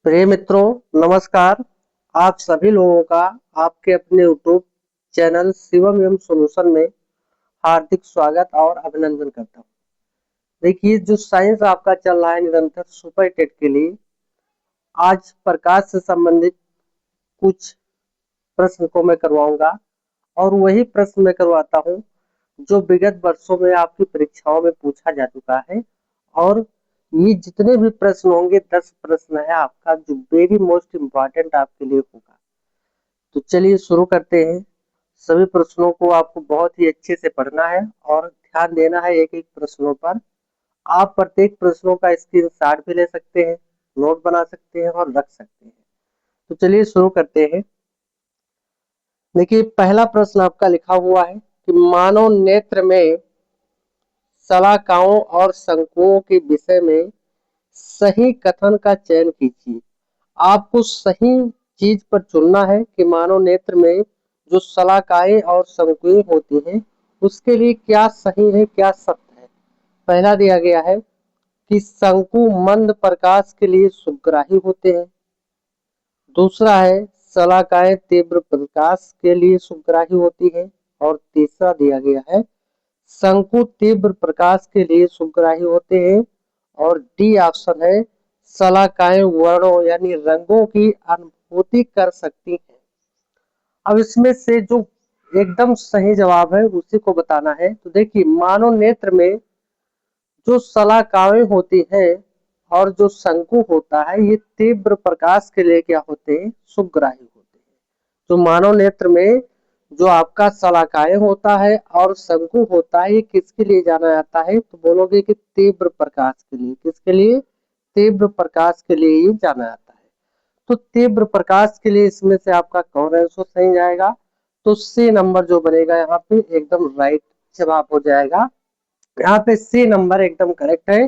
प्रिय मित्रों, नमस्कार। आप सभी लोगों का आपके अपने यूट्यूब चैनल शिवम एवं सॉल्यूशन में हार्दिक स्वागत और अभिनंदन करता हूँ। देखिए, जो साइंस आपका चल रहा है निरंतर सुपर टेट के लिए, आज प्रकाश से संबंधित कुछ प्रश्न को मैं करवाऊंगा और वही प्रश्न मैं करवाता हूँ जो विगत वर्षों में आपकी परीक्षाओं में पूछा जा चुका है। और ये जितने भी प्रश्न होंगे 10 प्रश्न है आपका जो वेरी मोस्ट इम्पॉर्टेंट आपके लिए होगा। तो चलिए शुरू करते हैं। सभी प्रश्नों को आपको बहुत ही अच्छे से पढ़ना है और ध्यान देना है एक एक प्रश्नों पर। आप प्रत्येक प्रश्नों का स्क्रीनशॉट भी ले सकते हैं, नोट बना सकते हैं और रख सकते हैं। तो चलिए शुरू करते हैं। देखिए, पहला प्रश्न आपका लिखा हुआ है कि मानव नेत्र में शलाकाओं और शंकुओं के विषय में सही कथन का चयन कीजिए। आपको सही चीज पर चुनना है कि मानव नेत्र में जो शलाकाएं और शंकुएं होती हैं उसके लिए क्या सही है क्या सत्य है। पहला दिया गया है कि शंकु मंद प्रकाश के लिए सुग्राही होते हैं। दूसरा है शलाकाएं तीव्र प्रकाश के लिए सुग्राही होती है। और तीसरा दिया गया है शंकु तीव्र प्रकाश के लिए सुग्राही होते हैं। और डी ऑप्शन है शलाकाएं वर्णों यानी रंगों की अनुभूति कर सकती हैं। अब इसमें से जो एकदम सही जवाब है उसी को बताना है। तो देखिए, मानव नेत्र में जो शलाकाएं होती हैं और जो शंकु होता है ये तीव्र प्रकाश के लिए क्या होते हैं, सुग्राही होते हैं। तो मानव नेत्र में जो आपका शलाकाएं होता है और शंकु होता है ये किसके लिए जाना जाता है, तो बोलोगे कि तीव्र प्रकाश के लिए। किसके लिए? तीव्र प्रकाश के लिए ही जाना जाता है। तो तीव्र प्रकाश के लिए इसमें से आपका कौन आंसर सही जाएगा, तो सी नंबर जो बनेगा यहाँ पे एकदम राइट जवाब हो जाएगा। यहाँ पे सी नंबर एकदम करेक्ट है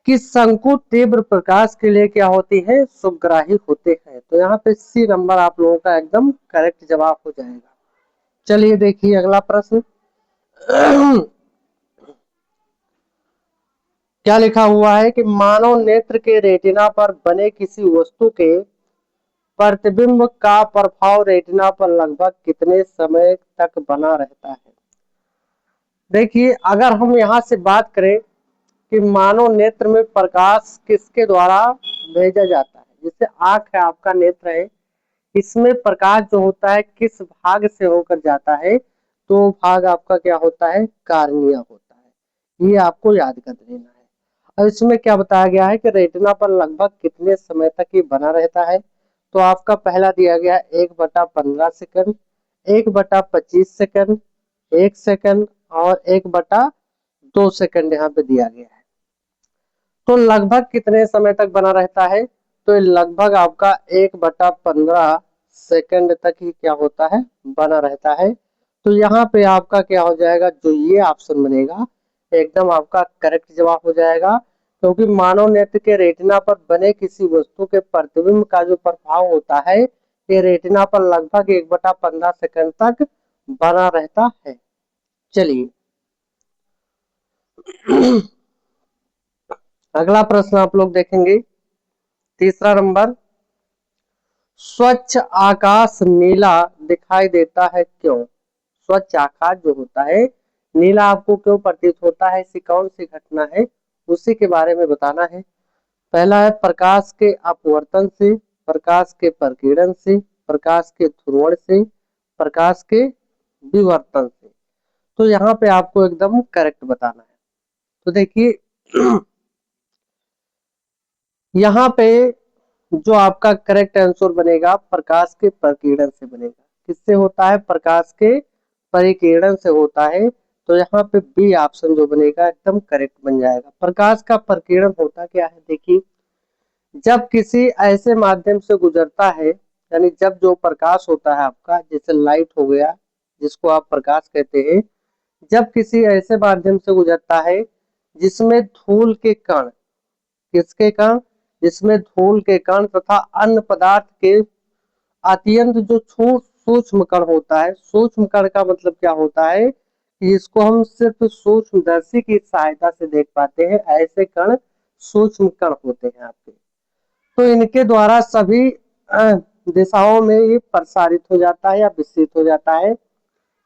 कि शंकु तीव्र प्रकाश के लिए क्या होती है, सुग्राही होते हैं। तो यहाँ पे सी नंबर आप लोगों का एकदम करेक्ट जवाब हो जाएगा। चलिए देखिए अगला प्रश्न। क्या लिखा हुआ है कि मानव नेत्र के रेटिना पर बने किसी वस्तु के प्रतिबिंब का प्रभाव रेटिना पर लगभग कितने समय तक बना रहता है। देखिए, अगर हम यहाँ से बात करें कि मानव नेत्र में प्रकाश किसके द्वारा भेजा जाता है, जैसे आंख है, आपका नेत्र है, इसमें प्रकाश जो होता है किस भाग से होकर जाता है, तो भाग आपका क्या होता है, कार्निया होता है। ये आपको याद कर लेना है। और इसमें क्या बताया गया है कि रेटिना पर लगभग कितने समय तक ये बना रहता है। तो आपका पहला दिया गया 1/15 सेकंड, 1/25 सेकंड, 1 सेकंड और 1/2 सेकंड यहाँ पे दिया गया है। तो लगभग कितने समय तक बना रहता है, तो लगभग आपका 1/15 सेकंड तक ही क्या होता है, बना रहता है। तो यहाँ पे आपका क्या हो जाएगा, जो ये ऑप्शन बनेगा एकदम आपका करेक्ट जवाब हो जाएगा। क्योंकि मानव नेत्र के रेटिना पर बने किसी वस्तु के प्रतिबिंब का जो प्रभाव होता है ये रेटिना पर लगभग 1/15 सेकंड तक बना रहता है। चलिए अगला प्रश्न आप लोग देखेंगे, तीसरा नंबर। स्वच्छ आकाश नीला दिखाई देता है क्यों? स्वच्छ आकाश जो होता है नीला आपको क्यों प्रतीत होता है, ऐसी कौन सी घटना है, उसी के बारे में बताना है। पहला है प्रकाश के अपवर्तन से, प्रकाश के प्रकीर्णन से, प्रकाश के ध्रुवण से, प्रकाश के विवर्तन से। तो यहाँ पे आपको एकदम करेक्ट बताना है। तो देखिए यहाँ पे जो आपका करेक्ट आंसर बनेगा प्रकाश के प्रकीर्णन से बनेगा। किससे होता है, प्रकाश के परिकीर्णन से होता है। तो यहाँ पे बी ऑप्शन जो बनेगा एकदम करेक्ट बन जाएगा। प्रकाश का प्रकीर्णन होता क्या है, देखिए, जब किसी ऐसे माध्यम से गुजरता है, यानी जब जो प्रकाश होता है आपका, जैसे लाइट हो गया जिसको आप प्रकाश कहते हैं, जब किसी ऐसे माध्यम से गुजरता है जिसमें धूल के कण, किसके कण, जिसमें धूल के कण तथा अन्य पदार्थ के अत्यंत जो सूक्ष्म कण होता है, सूक्ष्म कण का मतलब क्या होता है कि इसको हम सिर्फ सूक्ष्मदर्शी की सहायता से देख पाते हैं, ऐसे कण सूक्ष्म कण होते हैं आपके। तो इनके द्वारा सभी दिशाओं में ये प्रसारित हो जाता है या विस्तृत हो जाता है।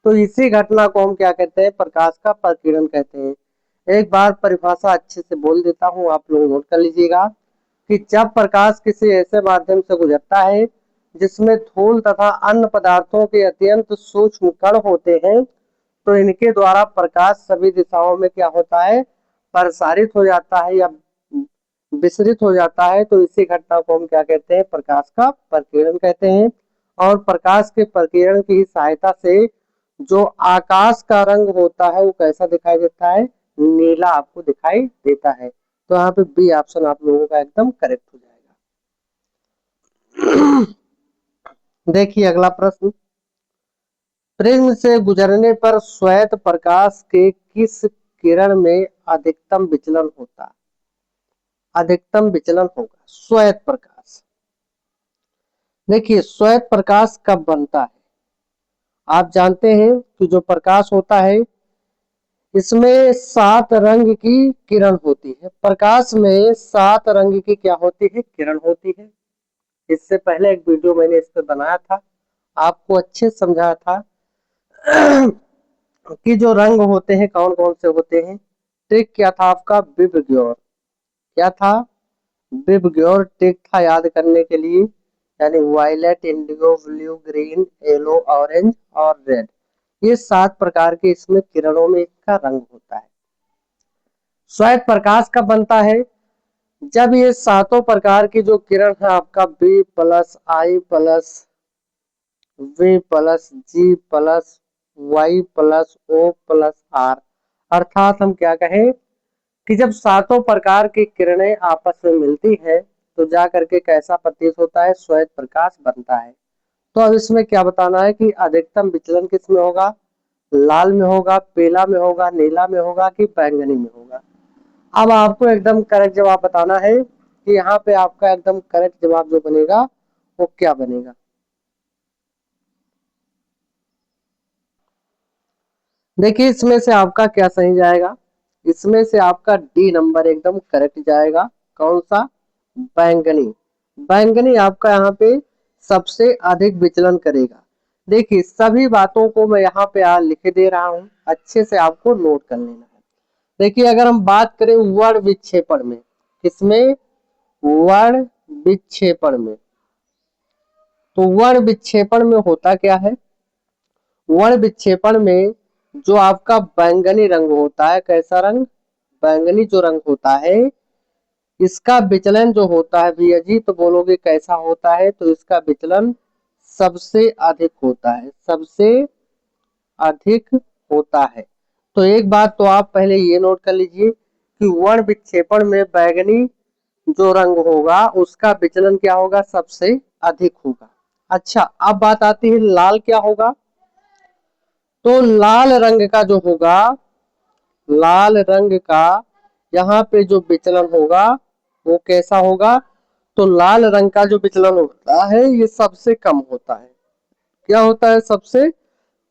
तो इसी घटना को हम क्या कहते हैं, प्रकाश का प्रकीर्णन कहते हैं। एक बार परिभाषा अच्छे से बोल देता हूँ, आप लोग नोट कर लीजिएगा कि जब प्रकाश किसी ऐसे माध्यम से गुजरता है जिसमें धूल तथा अन्य पदार्थों के अत्यंत सूक्ष्म कण होते हैं, तो इनके द्वारा प्रकाश सभी दिशाओं में क्या होता है, प्रसारित हो जाता है या विसरित हो जाता है। तो इसी घटना को हम क्या कहते हैं, प्रकाश का प्रकीर्णन कहते हैं। और प्रकाश के प्रकीर्णन की सहायता से जो आकाश का रंग होता है वो कैसा दिखाई देता है, नीला आपको दिखाई देता है। तो यहाँ पे बी ऑप्शन आप लोगों का एकदम करेक्ट हो जाएगा। देखिए अगला प्रश्न, प्रिज्म से गुजरने पर श्वेत प्रकाश के किस किरण में अधिकतम विचलन होता है, अधिकतम विचलन होगा श्वेत प्रकाश। देखिए श्वेत प्रकाश कब बनता है, आप जानते हैं कि जो प्रकाश होता है इसमें 7 रंग की किरण होती है। प्रकाश में 7 रंग की क्या होती है, किरण होती है। इससे पहले एक वीडियो मैंने इस पर बनाया था, आपको अच्छे से समझाया था कि जो रंग होते हैं कौन कौन से होते हैं। ट्रिक क्या था आपका, विबग्योर, क्या था, विबग्योर ट्रिक था याद करने के लिए, यानी violet, indigo, blue, green, yellow, orange और रेड, ये 7 प्रकार के इसमें किरणों में इसका रंग होता है। श्वेत प्रकाश कब बनता है, जब ये 7 प्रकार की जो किरण है आपका B plus I plus V plus G plus Y plus O plus R, अर्थात हम क्या कहें कि जब 7 प्रकार की किरणें आपस में मिलती है तो जा करके कैसा प्रतीत होता है, श्वेत प्रकाश बनता है। तो अब इसमें क्या बताना है कि अधिकतम विचलन किस में होगा, लाल में होगा, पीला में होगा, नीला में होगा कि बैंगनी में होगा। अब आपको एकदम करेक्ट जवाब बताना है कि यहाँ पे आपका एकदम करेक्ट जवाब जो बनेगा वो क्या बनेगा। देखिए इसमें से आपका क्या सही जाएगा, इसमें से आपका डी नंबर एकदम करेक्ट जाएगा। कौन सा, बैंगनी। बैंगनी आपका यहाँ पे सबसे अधिक विचलन करेगा। देखिए सभी बातों को मैं यहाँ पे लिख दे रहा हूँ, अच्छे से आपको नोट कर लेना है। देखिए अगर हम बात करें वर्ण विक्षेपण में, किसमें, वर्ण विक्षेपण में, तो वर्ण विक्षेपण में होता क्या है, वर्ण विक्षेपण में जो आपका बैंगनी रंग होता है, कैसा रंग, बैंगनी जो रंग होता है, इसका विचलन जो होता है भैया जी, तो बोलोगे कैसा होता है, तो इसका विचलन सबसे अधिक होता है, सबसे अधिक होता है। तो एक बात तो आप पहले ये नोट कर लीजिए कि वर्ण विक्षेपण में बैंगनी जो रंग होगा उसका विचलन क्या होगा, सबसे अधिक होगा। अच्छा अब बात आती है लाल क्या होगा, तो लाल रंग का जो होगा, लाल रंग का यहाँ पे जो विचलन होगा वो कैसा होगा, तो लाल रंग का जो विचलन होता है ये सबसे कम होता है। क्या होता है, सबसे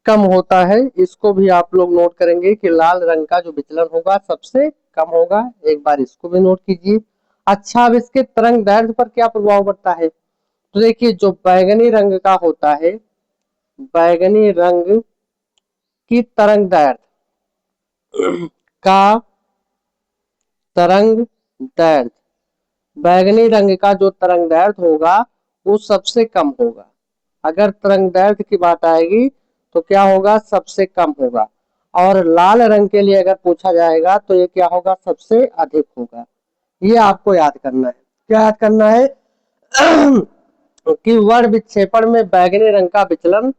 कम होता है। इसको भी आप लोग नोट करेंगे कि लाल रंग का जो विचलन होगा सबसे कम होगा, एक बार इसको भी नोट कीजिए। अच्छा अब इसके तरंग दैर्ध्य पर क्या प्रभाव पड़ता है, तो देखिए जो बैगनी रंग का होता है, बैगनी रंग की तरंग दैर्ध्य का तरंग दैर्ध्य, बैगनी रंग का जो तरंग दैर्ध्य होगा वो सबसे कम होगा। अगर तरंग दैर्ध्य की बात आएगी तो क्या होगा, सबसे कम होगा। और लाल रंग के लिए अगर पूछा जाएगा तो ये क्या होगा, सबसे अधिक होगा। ये आपको याद करना है, क्या याद करना है कि वर्ण विक्षेपण में बैगनी रंग का विचलन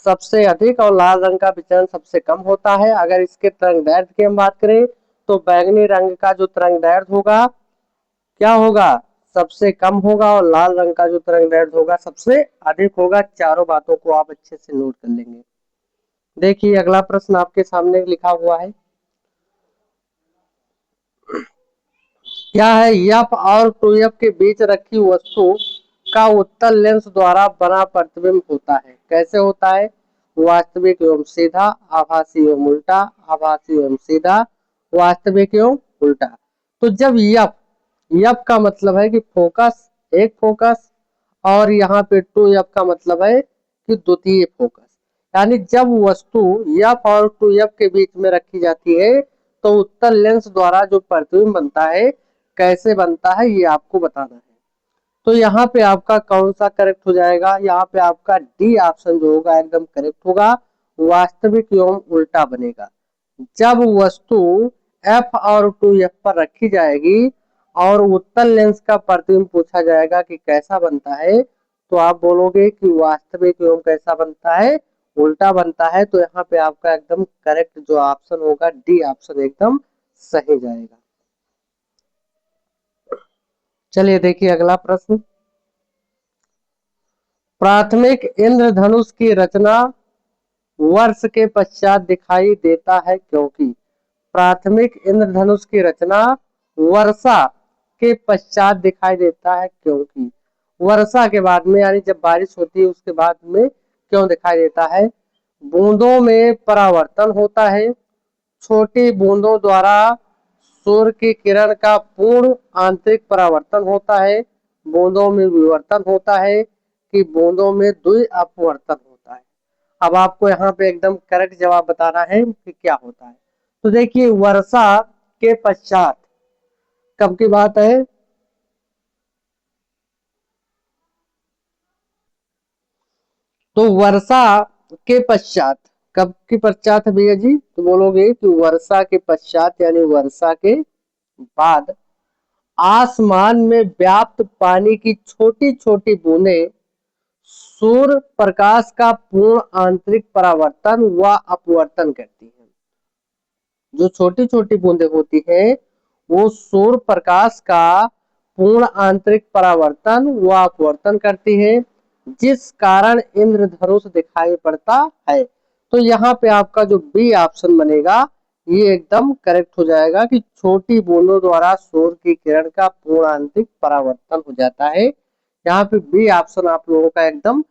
सबसे अधिक और लाल रंग का विचलन सबसे कम होता है। अगर इसके तरंग दैर्ध्य की हम बात करें तो बैगनी रंग का जो तरंग दैर्ध्य होगा क्या होगा, सबसे कम होगा, और लाल रंग का जो तरंग दैर्ध्य होगा सबसे अधिक होगा। चारों बातों को आप अच्छे से नोट कर लेंगे। देखिए अगला प्रश्न आपके सामने लिखा हुआ है, क्या है, यफ और 2f के बीच रखी वस्तु का उत्तल लेंस द्वारा बना प्रतिबिंब होता है, कैसे होता है, वास्तविक एवं सीधा, आभासी एवं उल्टा, आभासी एवं सीधा, वास्तविक एवं उल्टा। तो जब यफ, यफ का मतलब है कि फोकस एक फोकस, और यहाँ पे 2f का मतलब है कि द्वितीय फोकस। यानी जब वस्तु f और 2f के बीच में रखी जाती है तो उत्तल लेंस द्वारा जो प्रतिबिंब बनता है कैसे बनता है ये आपको बताना है। तो यहाँ पे आपका कौन सा करेक्ट हो जाएगा, यहाँ पे आपका डी ऑप्शन जो होगा एकदम करेक्ट होगा, वास्तविक एवं उल्टा बनेगा। जब वस्तु f और 2f पर रखी जाएगी और उत्तल लेंस का प्रतिबिंब पूछा जाएगा कि कैसा बनता है, तो आप बोलोगे कि वास्तविक एवं कैसा बनता है, उल्टा बनता है। तो यहाँ पे आपका एकदम करेक्ट जो ऑप्शन होगा डी ऑप्शन एकदम सही जाएगा। चलिए देखिए अगला प्रश्न। प्राथमिक इंद्रधनुष की रचना वर्ष के पश्चात दिखाई देता है क्योंकि। प्राथमिक इंद्रधनुष की रचना वर्षा के पश्चात दिखाई देता है क्योंकि। वर्षा के बाद में यानी जब बारिश होती है उसके बाद में क्यों दिखाई देता है। बूंदों में परावर्तन होता है, छोटी बूंदों द्वारा सूर्य की किरण का पूर्ण आंतरिक परावर्तन होता है, बूंदों में विवर्तन होता है कि बूंदों में द्वि अपवर्तन होता है। अब आपको यहाँ पे एकदम करेक्ट जवाब बताना है कि क्या होता है। तो देखिए वर्षा के पश्चात कब की बात है, तो वर्षा के पश्चात कब के पश्चात है भैया जी, तो बोलोगे कि वर्षा के पश्चात यानी वर्षा के बाद आसमान में व्याप्त पानी की छोटी छोटी बूंदें सूर्य प्रकाश का पूर्ण आंतरिक परावर्तन व अपवर्तन करती हैं। जो छोटी छोटी बूंदें होती है वो सूर्य प्रकाश का पूर्ण आंतरिक परावर्तन व अपवर्तन करती है, जिस कारण इंद्रधनुष दिखाई पड़ता है। तो यहाँ पे आपका जो बी ऑप्शन बनेगा ये एकदम करेक्ट हो जाएगा कि छोटी बूंदों द्वारा सूर्य की किरण का पूर्ण आंतरिक परावर्तन हो जाता है। यहाँ पे बी ऑप्शन आप लोगों का एकदम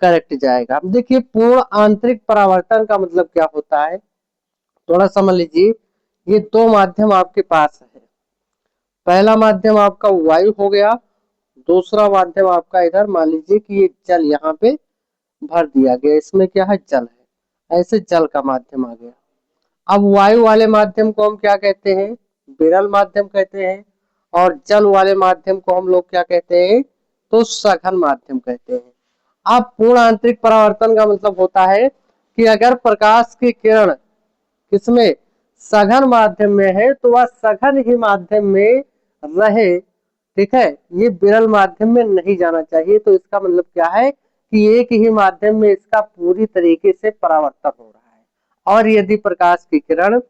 करेक्ट जाएगा। अब देखिए पूर्ण आंतरिक परावर्तन का मतलब क्या होता है, थोड़ा समझ लीजिए। ये दो माध्यम आपके पास है, पहला माध्यम आपका वायु हो गया, दूसरा माध्यम आपका इधर मान लीजिए कि ये जल यहाँ पे भर दिया गया, इसमें क्या है जल है, ऐसे जल का माध्यम आ गया। अब वायु वाले माध्यम को हम क्या कहते हैं, विरल माध्यम कहते हैं, और जल वाले माध्यम को हम लोग क्या कहते हैं, तो सघन माध्यम कहते हैं। अब पूर्ण आंतरिक परावर्तन का मतलब होता है कि अगर प्रकाश की किरण किसमें सघन माध्यम में है तो वह सघन ही माध्यम में रहे, ठीक है, ये विरल माध्यम में नहीं जाना चाहिए। तो इसका मतलब क्या है कि एक ही माध्यम में इसका पूरी तरीके से परावर्तन हो रहा है, और यदि प्रकाश की किरण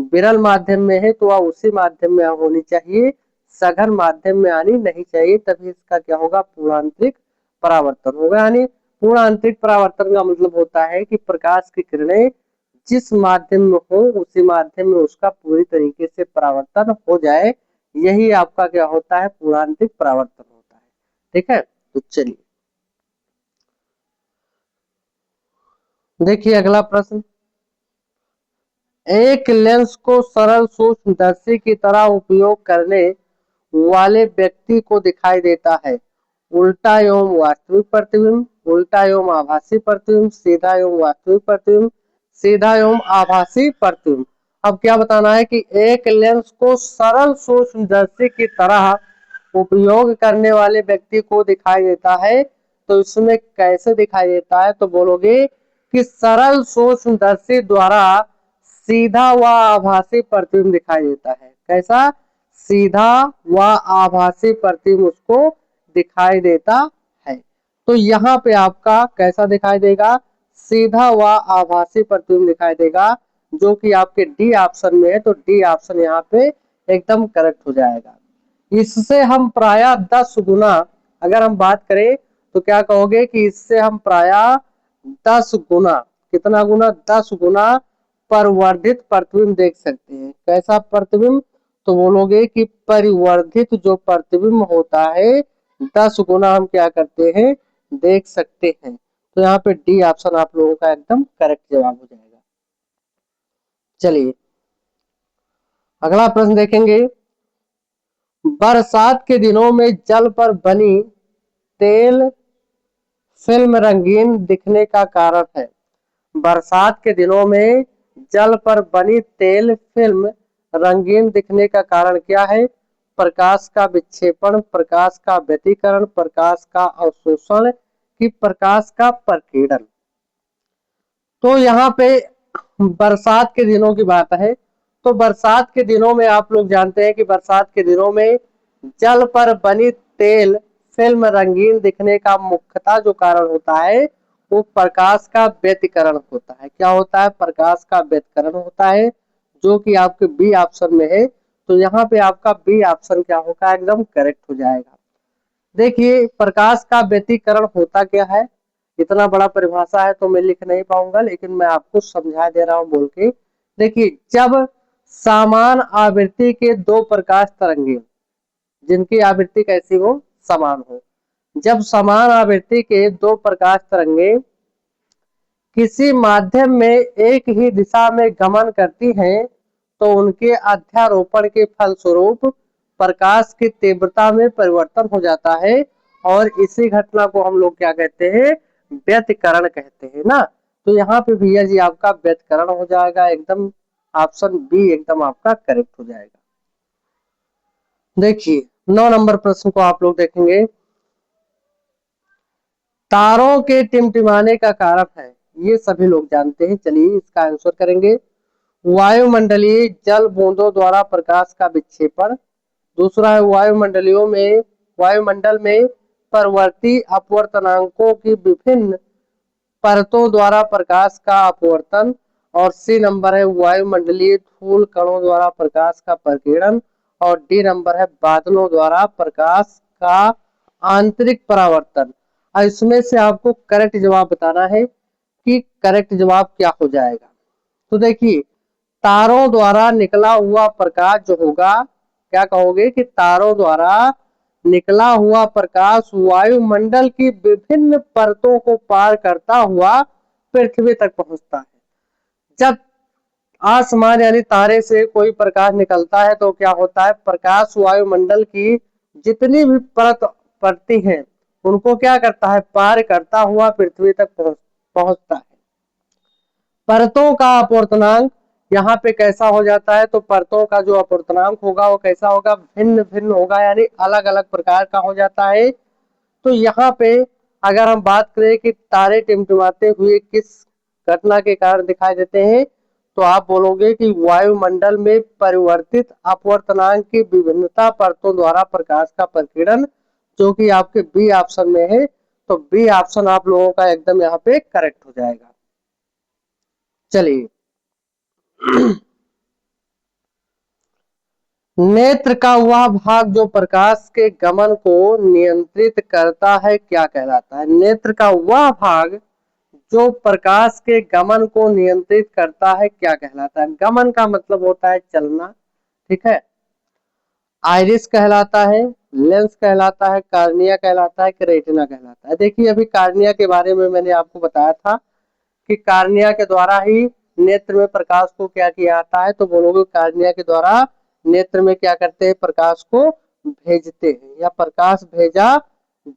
विरल माध्यम में है तो वह उसी माध्यम में होनी चाहिए, सघन माध्यम में आनी नहीं चाहिए, तभी इसका क्या होगा पूर्णांतरिक परावर्तन होगा। यानी पूर्ण आंतरिक परावर्तन का मतलब होता है कि प्रकाश की किरणें जिस माध्यम में हो उसी माध्यम में उसका पूरी तरीके से परावर्तन हो जाए, यही आपका क्या होता है पूर्णांतरिक परावर्तन होता है। ठीक है, तो चलिए देखिए अगला प्रश्न। एक लेंस को सरल सूक्ष्मदर्शी की तरह उपयोग करने वाले व्यक्ति को दिखाई देता है उल्टा एवं वास्तविक प्रतिबिंब, उल्टा एवं आभासी प्रतिबिंब, सीधा एवं वास्तविक प्रतिबिंब, सीधा एवं आभासी प्रतिबिंब। अब क्या बताना है कि एक लेंस को सरल सूक्ष्मदर्शी की तरह उपयोग करने वाले व्यक्ति को दिखाई देता है, तो इसमें कैसे दिखाई देता है, तो बोलोगे कि सरल सूक्ष्मदर्शी द्वारा सीधा व आभासी प्रतिबिंब दिखाई देता है। कैसा, सीधा व आभासी प्रतिबिंब उसको दिखाई देता है। तो यहाँ पे आपका कैसा दिखाई देगा, सीधा व आभासी प्रतिबिंब दिखाई देगा, जो कि आपके डी ऑप्शन में है। तो डी ऑप्शन यहाँ पे एकदम करेक्ट हो जाएगा। इससे हम प्राय 10 गुना, अगर हम बात करें तो क्या कहोगे कि इससे हम प्राय 10 गुना, कितना गुना, 10 गुना परिवर्धित प्रतिबिंब देख सकते हैं। कैसा प्रतिबिंब, तो बोलोगे कि परिवर्धित जो प्रतिबिंब होता है 10 गुना हम क्या करते हैं देख सकते हैं। तो यहाँ पे डी ऑप्शन आप लोगों का एकदम करेक्ट जवाब हो जाएगा। चलिए अगला प्रश्न देखेंगे। बरसात के दिनों में जल पर बनी तेल फिल्म रंगीन दिखने का कारण है। बरसात के दिनों में जल पर बनी तेल फिल्म रंगीन दिखने का कारण क्या है? प्रकाश का विक्षेपण, प्रकाश का व्यतिकरण, प्रकाश का अवशोषण कि प्रकाश का प्रकीर्णन। तो यहाँ पे बरसात के दिनों की बात है। तो बरसात के दिनों में आप लोग जानते हैं कि बरसात के दिनों में जल पर बनी तेल फिल्म रंगीन दिखने का मुख्यतः जो कारण होता है वो प्रकाश का व्यतिकरण होता है। क्या होता है? प्रकाश का व्यतिकरण होता है, जो कि आपके बी ऑप्शन में है। तो यहाँ पे आपका बी ऑप्शन क्या होगा? एकदम करेक्ट हो जाएगा। देखिए, प्रकाश का व्यतिकरण होता क्या है? इतना बड़ा परिभाषा है तो मैं लिख नहीं पाऊंगा, लेकिन मैं आपको समझा दे रहा हूं बोल के। देखिए, जब समान आवृत्ति के दो प्रकाश तरंगे जिनकी आवृत्ति कैसी हो? समान हो। जब समान आवृत्ति के दो प्रकाश तरंगे किसी माध्यम में एक ही दिशा में गमन करती हैं तो उनके अध्यारोपण के फलस्वरूप प्रकाश की तीव्रता में परिवर्तन हो जाता है और इसी घटना को हम लोग क्या कहते हैं? व्यतिकरण कहते हैं ना। तो यहाँ पे भैया जी आपका व्यतिकरण हो जाएगा। एकदम ऑप्शन बी एकदम आपका करेक्ट हो जाएगा। देखिए, 9 नंबर प्रश्न को आप लोग देखेंगे। तारों के टिमटिमाने का कारण है, ये सभी लोग जानते हैं। चलिए इसका आंसर करेंगे। वायुमंडलीय जल बूंदों द्वारा प्रकाश का विक्षेपण। दूसरा है वायुमंडल में परवर्ती अपवर्तनांकों की विभिन्न परतों द्वारा प्रकाश का अपवर्तन। और सी नंबर है वायुमंडलीय धूल कणों द्वारा प्रकाश का प्रकीर्णन। और डी नंबर है बादलों द्वारा प्रकाश का आंतरिक परावर्तन। और इसमें से आपको करेक्ट जवाब बताना है कि करेक्ट जवाब क्या हो जाएगा। तो देखिए, तारों द्वारा निकला हुआ प्रकाश जो होगा, क्या कहोगे कि तारों द्वारा निकला हुआ प्रकाश वायुमंडल की विभिन्न परतों को पार करता हुआ पृथ्वी तक पहुंचता है। जब आसमान यानी तारे से कोई प्रकाश निकलता है तो क्या होता है? प्रकाश वायुमंडल की जितनी भी परत पड़ती हैं उनको क्या करता है? पार करता हुआ पृथ्वी तक पहुंचता है। परतों का अपवर्तनांक यहाँ पे कैसा हो जाता है? तो परतों का जो अपवर्तनांक होगा वो कैसा होगा? भिन्न भिन्न होगा, यानी अलग अलग प्रकार का हो जाता है। तो यहाँ पे अगर हम बात करें कि तारे टिमटिमाते हुए किस घटना के कारण दिखाई देते हैं, तो आप बोलोगे कि वायुमंडल में परिवर्तित अपवर्तनांक की विभिन्नता परतों द्वारा प्रकाश का प्रकीर्णन, जो कि आपके बी ऑप्शन में है। तो बी ऑप्शन आप लोगों का एकदम यहाँ पे करेक्ट हो जाएगा। चलिए, नेत्र का वह भाग जो प्रकाश के गमन को नियंत्रित करता है क्या कहलाता है? नेत्र का वह भाग जो प्रकाश के गमन को नियंत्रित करता है क्या कहलाता है? गमन का मतलब होता है चलना, ठीक है। आइरिस कहलाता है, लेंस कहलाता है, कार्निया कहलाता है कि रेटिना कहलाता है। देखिए, अभी कार्निया के बारे में मैंने आपको बताया था कि कार्निया के द्वारा ही नेत्र में प्रकाश को क्या किया जाता है। तो बोलोगे कार्निया के द्वारा नेत्र में क्या करते हैं? प्रकाश को भेजते हैं या प्रकाश भेजा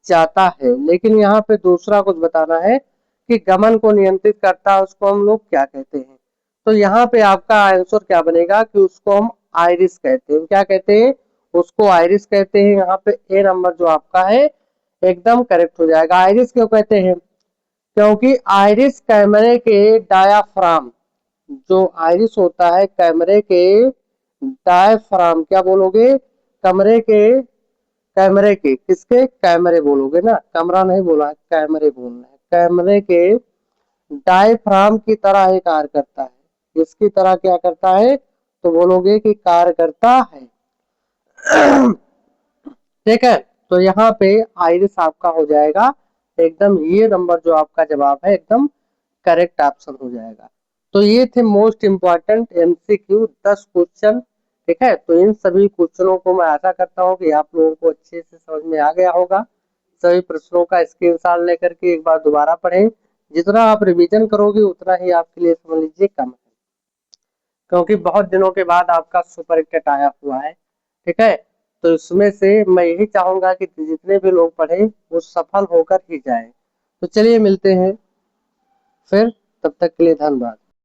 जाता है। लेकिन यहाँ पे दूसरा कुछ बताना है कि गमन को नियंत्रित करता है, उसको हम लोग क्या कहते हैं? तो यहाँ पे आपका आंसर क्या बनेगा कि उसको हम आइरिस कहते हैं। क्या कहते हैं? उसको आइरिस कहते हैं। यहाँ पे ए नंबर जो आपका है एकदम करेक्ट हो जाएगा। आइरिस क्यों कहते हैं? क्योंकि आइरिस कैमरे के डायाफ्राम, जो आइरिस होता है कैमरे के डायफ्राम, क्या बोलोगे? कैमरे के किसके? कैमरे बोलोगे ना, कमरा नहीं बोला, कैमरे बोलना है। कैमरे के डायफ्राम की तरह ही कार्य करता है। इसकी तरह क्या करता है? तो बोलोगे कि कार्य करता है। ठीक है, तो यहाँ पे आइरिस आपका हो जाएगा एकदम, ये नंबर जो आपका जवाब है एकदम करेक्ट ऑप्शन हो जाएगा। तो ये थे मोस्ट इंपॉर्टेंट एमसीक्यू 10 क्वेश्चन, ठीक है। तो इन सभी क्वेश्चनों को मैं आशा करता हूँ कि आप लोगों को अच्छे से समझ में आ गया होगा। सभी प्रश्नों का स्क्रीनशॉट लेकर के एक बार दोबारा पढ़ें। जितना आप रिवीजन करोगे उतना ही आपके लिए समझ लीजिए कम है, क्योंकि बहुत दिनों के बाद आपका सुपर हिट आया हुआ है, ठीक है। तो इसमें से मैं यही चाहूंगा कि जितने भी लोग पढ़े वो सफल होकर ही जाए। तो चलिए मिलते हैं फिर, तब तक के लिए धन्यवाद।